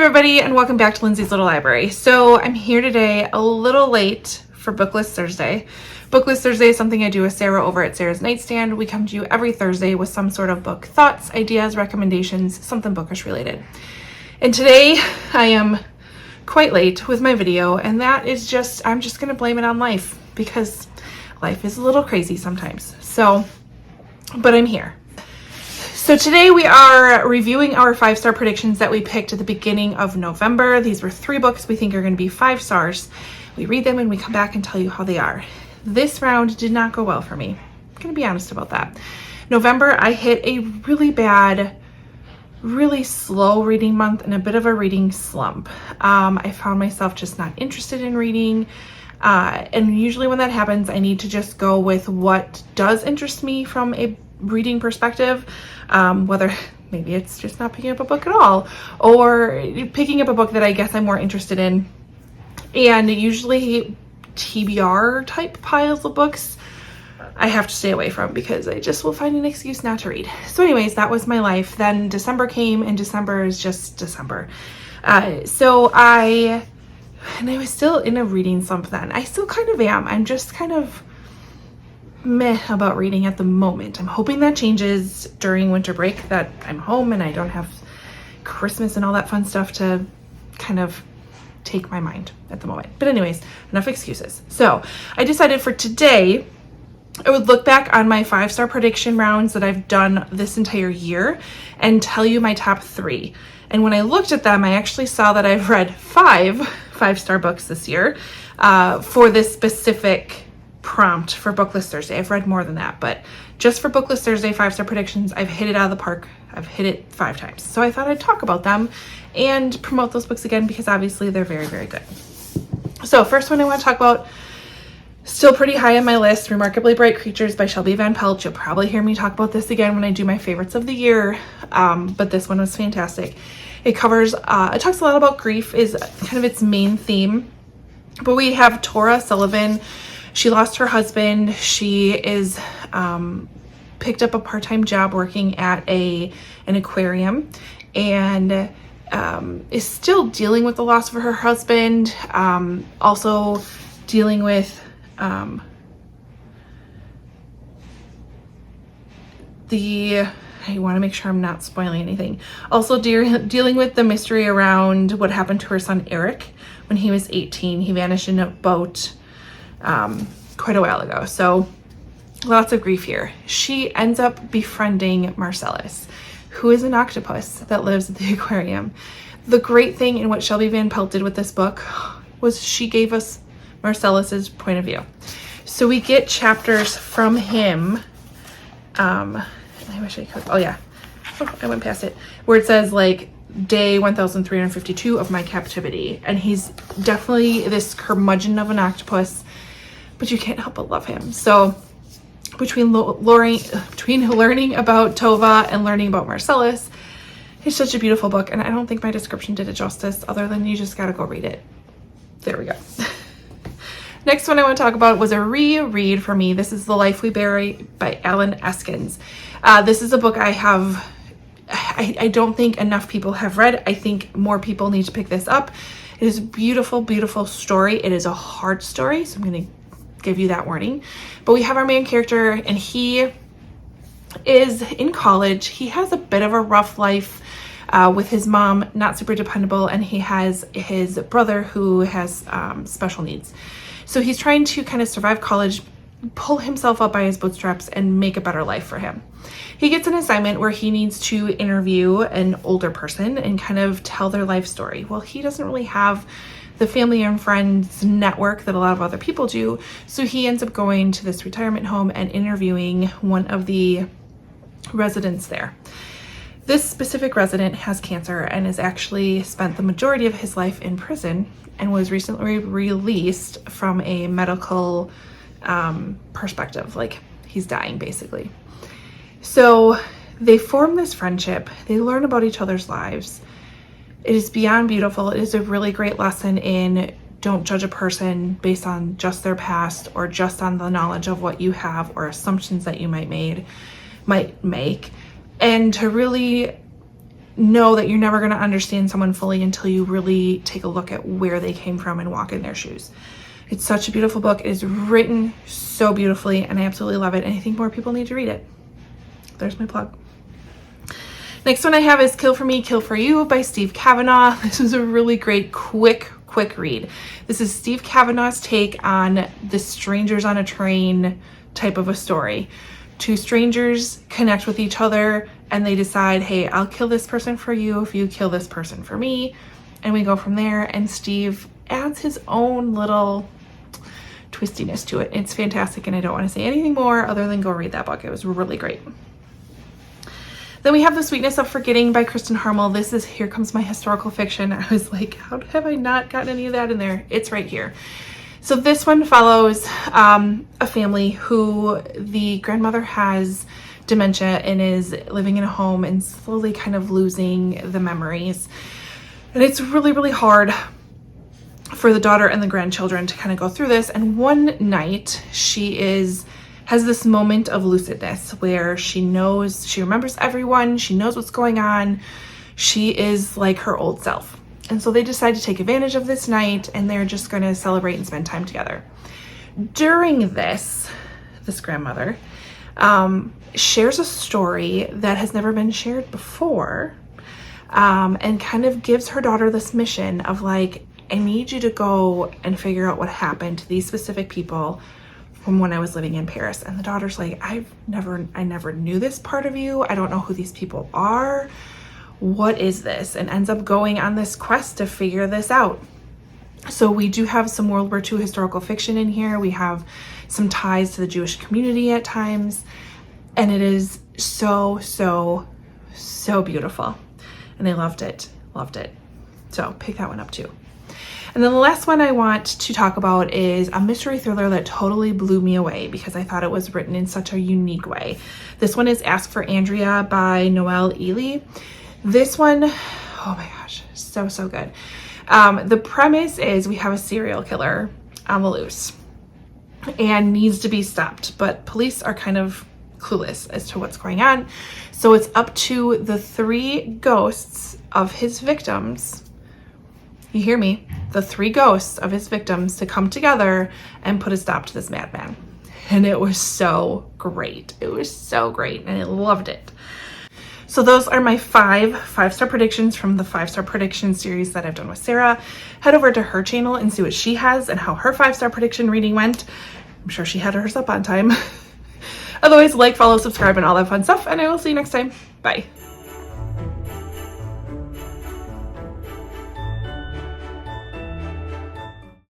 everybody, and welcome back to Lindsey's Little Library. So I'm here today a little late for Booklist Thursday. Booklist Thursday is something I do with Sarah over at Sarah's Nightstand. We come to you every Thursday with some sort of book thoughts, ideas, recommendations, something bookish related. And today I am quite late with my video, and that is just, I'm just going to blame it on life because life is a little crazy sometimes. But I'm here. So today we are reviewing our 5-star predictions that we picked at the beginning of November. These were 3 books we think are going to be 5 stars. We read them and we come back and tell you how they are. This round did not go well for me. I'm going to be honest about that. November, I hit a really bad, really slow reading month and a bit of a reading slump. I found myself just not interested in reading. And usually when that happens, I need to just go with what does interest me from a reading perspective, whether maybe it's just not picking up a book at all or picking up a book that I guess I'm more interested in. And usually TBR type piles of books I have to stay away from because I just will find an excuse not to read. So anyways, that was my life. Then December came, and December is just December. I was still in a reading slump then. I still kind of am. I'm just kind of meh about reading at the moment. I'm hoping that changes during winter break, that I'm home and I don't have Christmas and all that fun stuff to kind of take my mind at the moment. But anyways, enough excuses. So I decided for today, I would look back on my 5-star prediction rounds that I've done this entire year and tell you my top 3. And when I looked at them, I actually saw that I've read 5 5-star books this year for this specific prompt for Booklist Thursday. I've read more than that, but just for Booklist Thursday 5-star predictions, I've hit it out of the park. I've hit it 5 times. So I thought I'd talk about them and promote those books again because obviously they're very, very good. So first one I want to talk about, still pretty high on my list, Remarkably Bright Creatures by Shelby van Pelt. You'll probably hear me talk about this again when I do my favorites of the year, but this one was fantastic. It covers, it talks a lot about grief, is kind of its main theme. But we have Tora Sullivan. She lost her husband. She is picked up a part-time job working at an aquarium and is still dealing with the loss of her husband. Also dealing with I want to make sure I'm not spoiling anything. Also dealing with the mystery around what happened to her son Eric when he was 18. He vanished in a boat quite a while ago. So lots of grief here. She ends up befriending Marcellus, who is an octopus that lives at the aquarium. The great thing in what Shelby van Pelt did with this book was she gave us Marcellus's point of view. So we get chapters from him. I wish I could. Oh yeah. Oh, I went past it. Where it says like day 1352 of my captivity. And he's definitely this curmudgeon of an octopus, but you can't help but love him. So between learning about Tova and learning about Marcellus, it's such a beautiful book. And I don't think my description did it justice other than you just got to go read it. There we go. Next one I want to talk about was a reread for me. This is The Life We Bury by Alan Eskins. This is a book I don't think enough people have read. I think more people need to pick this up. It is a beautiful, beautiful story. It is a hard story, so I'm going to give you that warning. But we have our main character, and he is in college. He has a bit of a rough life with his mom, not super dependable, and he has his brother who has special needs. So he's trying to kind of survive college, pull himself up by his bootstraps, and make a better life for him. He gets an assignment where he needs to interview an older person and kind of tell their life story. Well, he doesn't really have the family and friends network that a lot of other people do, so he ends up going to this retirement home and interviewing one of the residents there. This specific resident has cancer and has actually spent the majority of his life in prison and was recently released from a medical perspective, like he's dying basically. So they form this friendship. They learn about each other's lives. It is beyond beautiful. It is a really great lesson in don't judge a person based on just their past or just on the knowledge of what you have or assumptions that you might make, and to really know that you're never going to understand someone fully until you really take a look at where they came from and walk in their shoes. It's such a beautiful book. It is written so beautifully, and I absolutely love it. And I think more people need to read it. There's my plug. Next one I have is Kill for Me, Kill for You by Steve Kavanaugh. This is a really great, quick read. This is Steve Kavanaugh's take on the strangers on a train type of a story. Two strangers connect with each other and they decide, hey, I'll kill this person for you if you kill this person for me. And we go from there, and Steve adds his own little twistiness to it. It's fantastic, and I don't want to say anything more other than go read that book. It was really great. Then we have The Sweetness of Forgetting by Kristen Harmel. This is Here Comes My Historical Fiction. I was like, how have I not gotten any of that in there? It's right here. So this one follows a family who the grandmother has dementia and is living in a home and slowly kind of losing the memories. And it's really, really hard for the daughter and the grandchildren to kind of go through this. And one night she has this moment of lucidness where she remembers everyone, she knows what's going on. She is like her old self. And so they decide to take advantage of this night, and they're just going to celebrate and spend time together. During this grandmother shares a story that has never been shared before, and kind of gives her daughter this mission of like, I need you to go and figure out what happened to these specific people from when I was living in Paris. And the daughter's like, I never knew this part of you. I don't know who these people are. What is this? And ends up going on this quest to figure this out. So we do have some World War II historical fiction in here. We have some ties to the Jewish community at times. And it is so, so, so beautiful. And I loved it. So pick that one up too. And then the last one I want to talk about is a mystery thriller that totally blew me away because I thought it was written in such a unique way. This one is Ask for Andrea by Noelle Ely. This one, oh my gosh, so good. The premise is we have a serial killer on the loose and needs to be stopped, but police are kind of clueless as to what's going on. So it's up to the 3 ghosts of his victims. You hear me? The 3 ghosts of his victims to come together and put a stop to this madman. And it was so great. It was so great, and I loved it. So those are my 5-star predictions from the 5-star prediction series that I've done with Sarah. Head over to her channel and see what she has and how her 5-star prediction reading went. I'm sure she had hers up on time. Otherwise, like, follow, subscribe, and all that fun stuff, and I will see you next time. Bye.